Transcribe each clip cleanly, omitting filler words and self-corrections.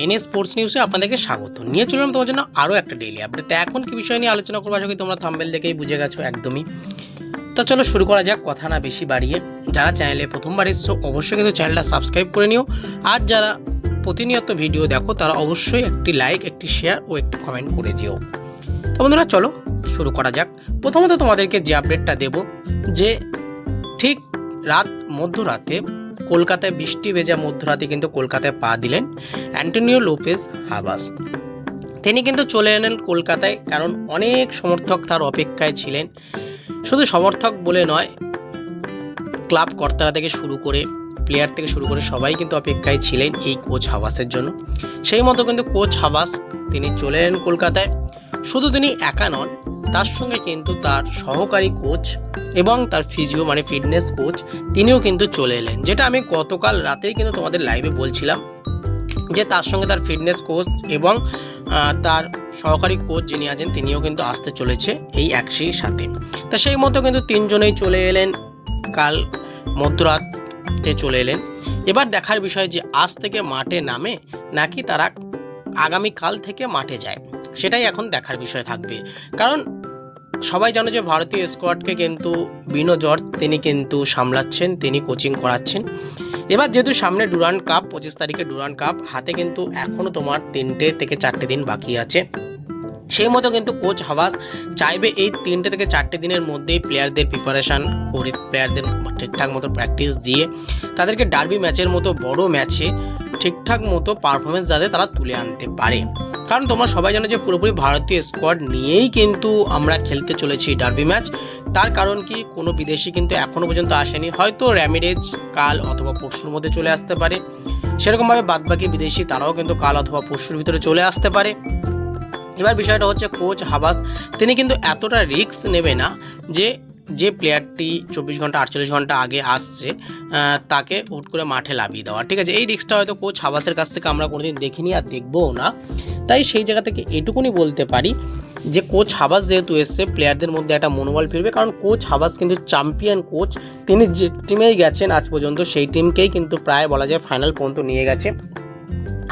N A sports নিউজে আপনাদেরকে স্বাগত নিয়ে চললাম তোমার জন্য আরও একটা ডেইলি আপডেট। তো এখন কি বিষয় নিয়ে আলোচনা করবো আশা করি তোমরা থাম্বনেল দেখেই বুঝে গেছো একদমই। তো চলো শুরু করা যাক, কথা না বেশি বাড়িয়ে। যারা চ্যানেলে প্রথমবার এসছো অবশ্যই কিন্তু চ্যানেলটা সাবস্ক্রাইব করে নিও, আর যারা প্রতিনিয়ত ভিডিও দেখো তারা অবশ্যই একটি লাইক, একটি শেয়ার ও একটি কমেন্ট করে দিও। তো বন্ধুরা চলো শুরু করা যাক। প্রথমত তোমাদেরকে যে আপডেটটা দেব, যে ঠিক মধ্যরাতে কলকাতায় বৃষ্টি ভেজা মধ্যরাতে কিন্তু কলকাতায় পা দিলেন অ্যান্টোনিও লোপেজ হাবাস। তিনি কিন্তু চলে এলেন কলকাতায়, কারণ অনেক সমর্থক তার অপেক্ষায় ছিলেন। শুধু সমর্থক বলে নয়, ক্লাব কর্তারা থেকে শুরু করে প্লেয়ার থেকে শুরু করে সবাই কিন্তু অপেক্ষায় ছিলেন এই কোচ হাবাসের জন্য। সেই মতো কিন্তু কোচ হাবাস তিনি চলে এলেন কলকাতায়। শুধু তিনি একা নন, তার সঙ্গে কিন্তু তার সহকারী কোচ এবং তার ফিজিও মানে ফিটনেস কোচ তিনিও কিন্তু চলে এলেন, যেটা আমি গতকাল রাতেই কিন্তু তোমাদের লাইভে বলছিলাম যে তার সঙ্গে তার ফিটনেস কোচ এবং তার সহকারী কোচ যিনি আছেন তিনিও কিন্তু আসতে চলেছে এই একই সাথে। তা সেই মতো কিন্তু তিনজনেই চলে এলেন, কাল মধ্যরাতে চলে এলেন। এবার দেখার বিষয় যে আজ থেকে মাঠে নামে নাকি তারা আগামীকাল থেকে মাঠে যায়, সেটাই এখন দেখার বিষয় থাকবে। কারণ সবাই জানো যে ভারতীয় স্কোয়াডকে কিন্তু বিনো জর্জ তিনি কিন্তু সামলাচ্ছেন, তিনি কোচিং করাচ্ছেন। এবার যেহেতু সামনে ডুরান্ড কাপ, 25 তারিখে ডুরান্ড কাপ হাতে কিন্তু এখনও তোমার 3 থেকে 4 দিন বাকি আছে। সেই মতো কিন্তু কোচ হাবাস চাইবে এই 3 থেকে 4 দিনের মধ্যেই প্লেয়ারদের প্রিপারেশান করে, প্লেয়ারদের ঠিকঠাক মতো প্র্যাকটিস দিয়ে তাদেরকে ডার্বি ম্যাচের মতো বড় ম্যাচে ঠিকঠাক মতো পারফরমেন্স যাতে তারা তুলে আনতে পারে। কারণ তোমরা সবাই জানো যে পুরোপুরি ভারতীয় স্কোয়াড নিয়েই কিন্তু আমরা খেলতে চলেছি ডার্বি ম্যাচ। তার কারণ কি, কোনো বিদেশি কিন্তু এখনও পর্যন্ত আসেনি, হয়তো র্যামিরেজ কাল অথবা পরশুর মধ্যে চলে আসতে পারে। সেরকমভাবে বাদবাকি বিদেশি তারাও কিন্তু কাল অথবা পরশুর ভিতরে চলে আসতে পারে। এবার বিষয়টা হচ্ছে কোচ হাবাস তিনি কিন্তু এতটা রিস্ক নেবে না যে প্লেয়ারটি 24 ঘন্টা 48 ঘন্টা আগে আসছে তাকে হুট করে মাঠে লাভিয়ে দেওয়া। ঠিক আছে, এই রিস্কটা হয়তো কোচ হাবাসের কাছ থেকে আমরা কোনোদিন দেখিনি আর দেখবও না। তাই সেই জায়গা থেকে এটুকুনি বলতে পারি যে কোচ হাবাস যেহেতু এসছে, প্লেয়ারদের মধ্যে একটা মনোবল ফিরবে। কারণ কোচ হাবাস কিন্তু চ্যাম্পিয়ন কোচ, তিনি যে টিমেই গেছেন আজ পর্যন্ত সেই টিমকেই কিন্তু প্রায় বলা যায় ফাইনাল পর্যন্ত নিয়ে গেছে।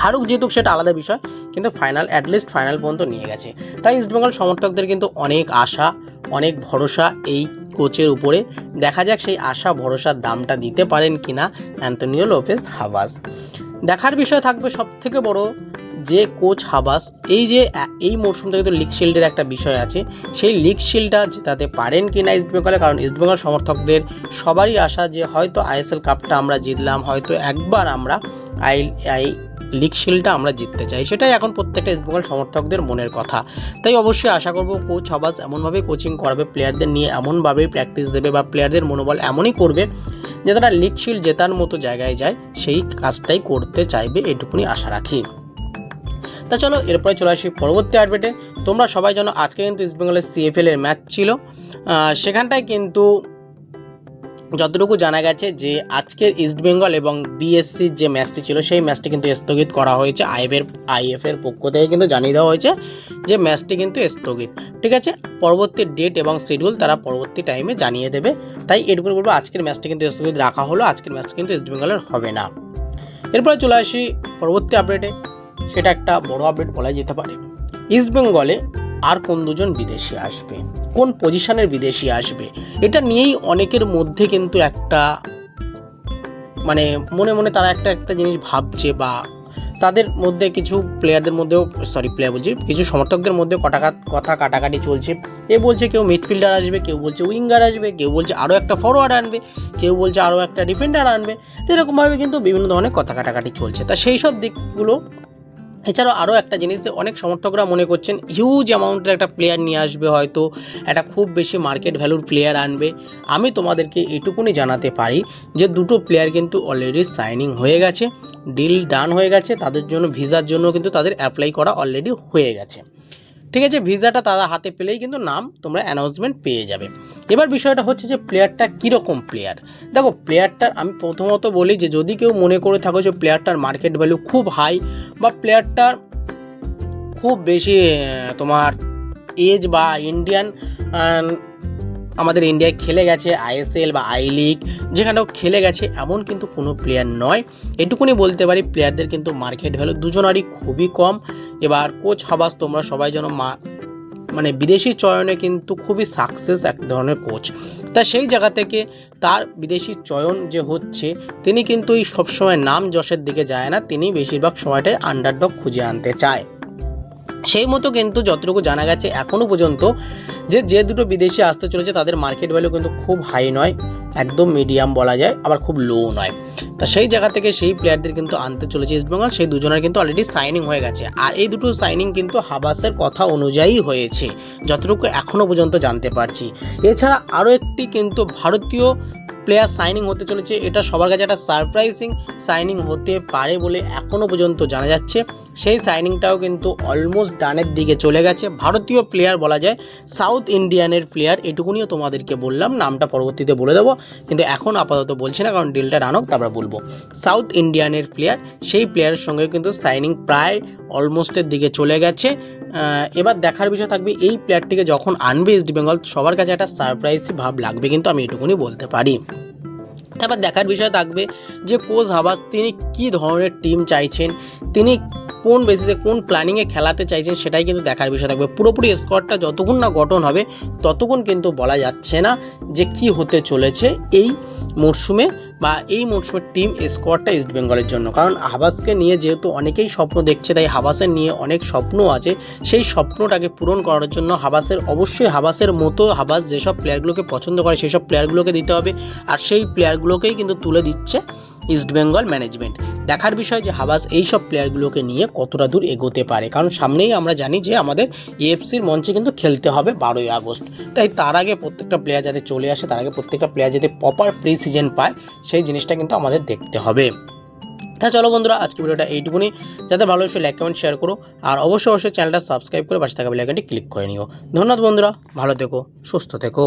হারুক জিতুক সেটা আলাদা বিষয়, কিন্তু অ্যাটলিস্ট ফাইনাল পর্যন্ত নিয়ে গেছে। তাই ইস্টবেঙ্গল সমর্থকদের কিন্তু অনেক আশা, অনেক ভরসা এই কোচের উপরে। দেখা যাক সেই আশা ভরসার দামটা দিতে পারেন কিনা অ্যান্টোনিও লোপেজ হাবাস। দেখার বিষয় থাকবে সব থেকে বড় যে কোচ হাবাস এই মরশুমটা কিন্তু লিগ শিল্ডের একটা বিষয় আছে, সেই লিগ শিল্ডটা জেতাতে পারেন কিনা ইস্টবেঙ্গলে। কারণ ইস্টবেঙ্গল সমর্থকদের সবারই আশা যে হয়তো আইএসএল কাপটা আমরা জিতলাম, হয়তো একবার আমরা লিগ শিল্ডটা আমরা জিততে চাই, সেটাই এখন প্রত্যেকটা ইস্টবেঙ্গল সমর্থকদের মনের কথা। তাই অবশ্যই আশা করব কোচ হাবাস এমনভাবেই কোচিং করাবে, প্লেয়ারদের নিয়ে এমনভাবেই প্র্যাকটিস দেবে বা প্লেয়ারদের মনোবল এমনই করবে যে তারা লিগ শিল্ড জেতার মতো জায়গায় যায়, সেই কাজটাই করতে চাইবে, এটুকুনি আশা রাখি। তা চলো এরপরে চলে আসি পরবর্তী আপডেটে। তোমরা সবাই জানো আজকে কিন্তু ইস্টবেঙ্গলের সিএফএল এর ম্যাচ ছিল। সেখানটায় কিন্তু যতটুকু জানা গেছে যে আজকের ইস্টবেঙ্গল এবং বিএসসির যে ম্যাচটি ছিল সেই ম্যাচটি কিন্তু স্থগিত করা হয়েছে। আইএফের পক্ষ থেকে কিন্তু জানিয়ে দেওয়া হয়েছে যে ম্যাচটি কিন্তু স্থগিত। ঠিক আছে, পরবর্তী ডেট এবং শিডিউল তারা পরবর্তী টাইমে জানিয়ে দেবে। তাই এটুকু বলবো, আজকের ম্যাচটি কিন্তু স্থগিত রাখা হলো, আজকের ম্যাচটি কিন্তু ইস্টবেঙ্গলের হবে না। এরপরে চলে আসি পরবর্তী আপডেটে। সেটা একটা বড় আপডেট বলা যেতে পারে। ইস্টবেঙ্গলে আর কোন দুজন বিদেশি আসবে, কোন পজিশনের বিদেশি আসবে, এটা নিয়েই অনেকের মধ্যে কিন্তু একটা মানে মনে মনে তারা একটা জিনিস ভাবছে, বা তাদের মধ্যে কিছু প্লেয়ারদের মধ্যেও কিছু সমর্থকদের মধ্যে কথা কাটাকাটি চলছে। এ বলছে কেউ মিডফিল্ডার আসবে, কেউ বলছে উইঙ্গার আসবে, কেউ বলছে আরও একটা ফরওয়ার্ড আনবে, কেউ বলছে আরও একটা ডিফেন্ডার আনবে। এরকমভাবে কিন্তু বিভিন্ন ধরনের কথা কাটাকাটি চলছে। তা সেই সব দিকগুলো এছাড়াও আরও একটা জিনিস যে অনেক সমর্থকরা মনে করছেন হিউজ অ্যামাউন্টের একটা প্লেয়ার নিয়ে আসবে, হয়তো একটা খুব বেশি মার্কেট ভ্যালুর প্লেয়ার আনবে। আমি তোমাদেরকে এটুকুনি জানাতে পারি যে দুটো প্লেয়ার কিন্তু অলরেডি সাইনিং হয়ে গেছে, ডিল ডান হয়ে গেছে, তাদের জন্য ভিসার জন্য কিন্তু তাদের অ্যাপ্লাই করা অলরেডি হয়ে গেছে। ঠিক আছে, ভিসাটা তারা হাতে পেলেই কিন্তু নাম তোমরা অ্যানাউন্সমেন্ট পেয়ে যাবে। এবার বিষয়টা হচ্ছে যে প্লেয়ারটা কীরকম প্লেয়ার। দেখো, প্লেয়ারটার আমি প্রথমত বলি যে যদি কেউ মনে করে থাকো যে প্লেয়ারটার মার্কেট ভ্যালু খুব হাই বা প্লেয়ারটার খুব বেশি তোমার এজ বা ইন্ডিয়ান আমাদের ইন্ডিয়ায় খেলে গেছে আইএসএল বা আই লিগ, যেখানেও খেলে গেছে এমন কিন্তু কোনো প্লেয়ার নয়। এটুকুনি বলতে পারি প্লেয়ারদের কিন্তু মার্কেট ভ্যালু দুজনারই খুবই কম। এবার কোচ হাবাস তোমরা সবাই যেন মানে বিদেশি চয়নে কিন্তু খুবই সাকসেস এক ধরনের কোচ। তা সেই জায়গা থেকে তার বিদেশি চয়ন যে হচ্ছে, তিনি কিন্তু এই সবসময় নাম যশের দিকে যায় না, তিনি বেশিরভাগ সময়টাই আন্ডারডগ খুঁজে আনতে চায়। সেই মতো কিন্তু যতটুকু জানা গেছে এখনও পর্যন্ত যে দুটো বিদেশি আসতে চলেছে তাদের মার্কেট ভ্যালু কিন্তু খুব হাই নয়, একদম মিডিয়াম বলা যায়, আবার খুব লো নয়। তা সেই জায়গা থেকে সেই প্লেয়ারদের কিন্তু আনতে চলেছে ইস্টবেঙ্গল। সেই দুজনের কিন্তু অলরেডি সাইনিং হয়ে গেছে, আর এই দুটো সাইনিং কিন্তু হাবাসের কথা অনুযায়ী হয়েছে যতটুকু এখনও পর্যন্ত জানতে পারছি। এছাড়া আরও একটি কিন্তু ভারতীয় প্লেয়ার সাইনিং হতে চলেছে, এটা সবার কাছে একটা সারপ্রাইজিং সাইনিং হতে পারে বলে এখনও পর্যন্ত জানা যাচ্ছে। সেই সাইনিংটাও কিন্তু অলমোস্ট ডানের দিকে চলে গেছে। ভারতীয় প্লেয়ার বলা যায়, সাউথ ইন্ডিয়ানের প্লেয়ার, এটুকুনিও তোমাদেরকে বললাম, নামটা পরবর্তীতে বলে দেবো, কিন্তু এখন আপাতত বলছি না, কারণ ডিলটা ডানক তারপর বলবো। সাউথ ইন্ডিয়ানের প্লেয়ার, সেই প্লেয়ারের সঙ্গে কিন্তু সাইনিং প্রায় অলমোস্টের দিকে চলে গেছে। এবার দেখার বিষয় থাকবে এই প্লেয়ারটিকে যখন আনবে ইস্টবেঙ্গল, সবার কাছে একটা সারপ্রাইজ ভাব লাগবে, কিন্তু আমি এটুকুনি বলতে পারি। তারপর দেখার বিষয় থাকবে যে কোচ হাবাস তিনি কী ধরনের টিম চাইছেন, তিনি কোন বেসিসে কোন প্ল্যানিংয়ে খেলাতে চাইছেন, সেটাই কিন্তু দেখার বিষয় থাকবে। পুরোপুরি স্কোয়াডটা যতক্ষণ না গঠন হবে ততক্ষণ কিন্তু বলা যাচ্ছে না যে কি হতে চলেছে এই মরশুমে বা এই মরশুমের টিম স্কোয়াডটা ইস্টবেঙ্গলের জন্য। কারণ হাবাসকে নিয়ে যেহেতু অনেকেই স্বপ্ন দেখছে, তাই হাবাসের নিয়ে অনেক স্বপ্ন আছে। সেই স্বপ্নটাকে পূরণ করার জন্য হাবাসের মতো হাবাস যেসব প্লেয়ারগুলোকে পছন্দ করে সেই সব প্লেয়ারগুলোকে দিতে হবে, আর সেই প্লেয়ারগুলোকেই কিন্তু তুলে দিচ্ছে ইস্টবেঙ্গল ম্যানেজমেন্ট। দেখার বিষয় যে হাবাস এই সব প্লেয়ারগুলোকে নিয়ে কতটা দূর এগোতে পারে, কারণ সামনেই আমরা জানি যে আমাদের এএফসির মঞ্চে কিন্তু খেলতে হবে 12ই আগস্ট। তাই তার আগে প্রত্যেকটা প্লেয়ার যাতে চলে আসে, তার আগে প্রত্যেকটা প্লেয়ার যাতে প্রপার প্রি সিজন পায়, সেই জিনিসটা কিন্তু আমাদের দেখতে হবে। তা চলো বন্ধুরা, আজকে ভিডিওটা এইটুকুনি। যাতে ভালো অবশ্যই লাইক কমেন্ট শেয়ার করো, আর অবশ্যই চ্যানেলটা সাবস্ক্রাইব করে পাশে থাকা বেল আইকনটি ক্লিক করে নিও। ধন্যবাদ বন্ধুরা, ভালো থেকো, সুস্থ থেকো।